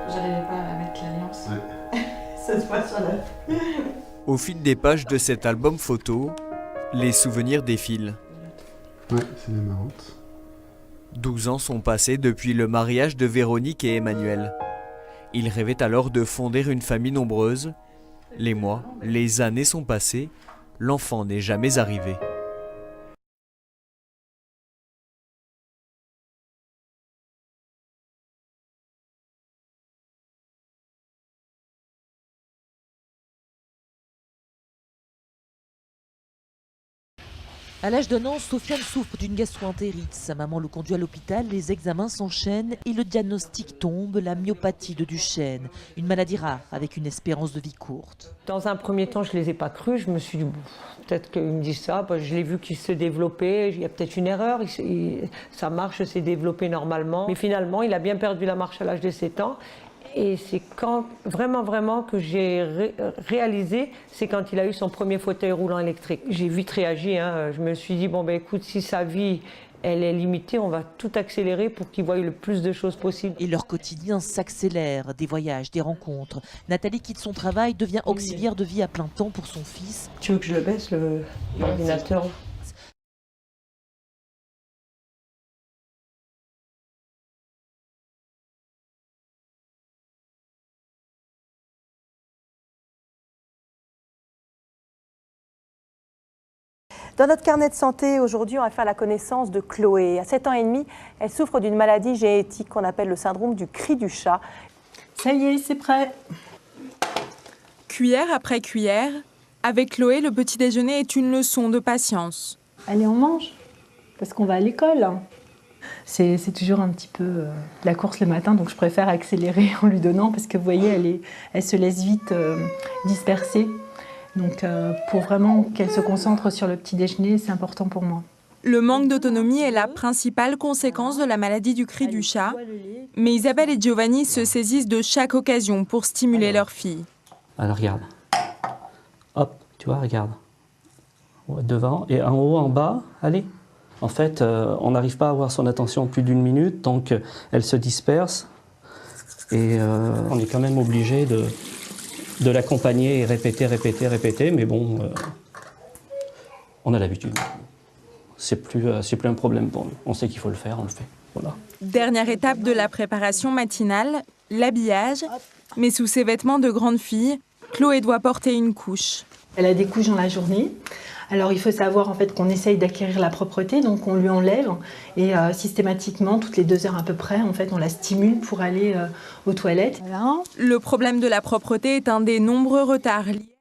J'arrivais pas à mettre l'alliance. Ouais. Cette fois sur la... Au fil des pages de cet album photo, les souvenirs défilent. Ouais, c'est marrante. 12 ans sont passés depuis le mariage de Véronique et Emmanuel. Ils rêvaient alors de fonder une famille nombreuse. Les mois, les années sont passés, l'enfant n'est jamais arrivé. À l'âge d'un an, Sofiane souffre d'une gastro-entérite. Sa maman le conduit à l'hôpital, les examens s'enchaînent et le diagnostic tombe, la myopathie de Duchenne. Une maladie rare avec une espérance de vie courte. Dans un premier temps, je ne les ai pas crus. Je me suis dit, peut-être qu'ils me disent ça. Je l'ai vu qu'il se développait. Il y a peut-être une erreur. Sa marche s'est développée normalement. Mais finalement, il a bien perdu la marche à l'âge de 7 ans. Et c'est quand vraiment que j'ai réalisé, c'est quand il a eu son premier fauteuil roulant électrique. J'ai vite réagi, hein. Je me suis dit, bon ben écoute, si sa vie elle est limitée, on va tout accélérer pour qu'il voie le plus de choses possible. Et leur quotidien s'accélère, des voyages, des rencontres. Nathalie quitte son travail, devient auxiliaire de vie à plein temps pour son fils. Tu veux que je le baisse, l'ordinateur ? Dans notre carnet de santé, aujourd'hui, on va faire la connaissance de Chloé. À 7 ans et demi, elle souffre d'une maladie génétique qu'on appelle le syndrome du cri du chat. Ça y est, c'est prêt. Cuillère après cuillère, avec Chloé, le petit déjeuner est une leçon de patience. Allez, on mange, parce qu'on va à l'école. C'est toujours un petit peu la course le matin, donc je préfère accélérer en lui donnant, parce que vous voyez, elle se laisse vite disperser. Donc pour vraiment qu'elle se concentre sur le petit déjeuner, c'est important pour moi. Le manque d'autonomie est la principale conséquence de la maladie du cri du chat. Mais Isabelle et Giovanni se saisissent de chaque occasion pour stimuler leur fille. Alors regarde. Hop, tu vois, regarde. Devant et en haut, en bas, allez. En fait, on n'arrive pas à avoir son attention plus d'une minute, donc elle se disperse. Et on est quand même obligé de l'accompagner et répéter, mais bon, on a l'habitude. C'est plus un problème pour nous. On sait qu'il faut le faire, on le fait. Voilà. Dernière étape de la préparation matinale, l'habillage. Mais sous ses vêtements de grande fille, Chloé doit porter une couche. Elle a des couches dans la journée. Alors il faut savoir en fait qu'on essaye d'acquérir la propreté, donc on lui enlève et systématiquement, toutes les 2 heures à peu près, en fait, on la stimule pour aller aux toilettes. Voilà. Le problème de la propreté est un des nombreux retards liés.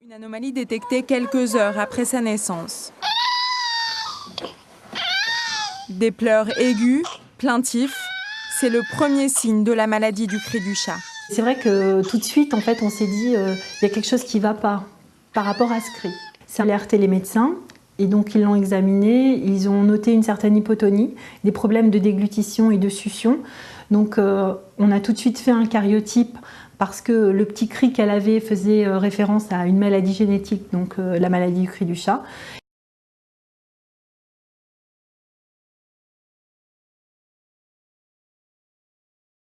Une anomalie détectée quelques heures après sa naissance. Des pleurs aigus, plaintifs, c'est le premier signe de la maladie du cri du chat. C'est vrai que tout de suite, en fait, on s'est dit il y a quelque chose qui ne va pas par rapport à ce cri. Ça a alerté les médecins et donc ils l'ont examiné, ils ont noté une certaine hypotonie, des problèmes de déglutition et de succion. Donc on a tout de suite fait un cariotype parce que le petit cri qu'elle avait faisait référence à une maladie génétique, donc la maladie du cri du chat.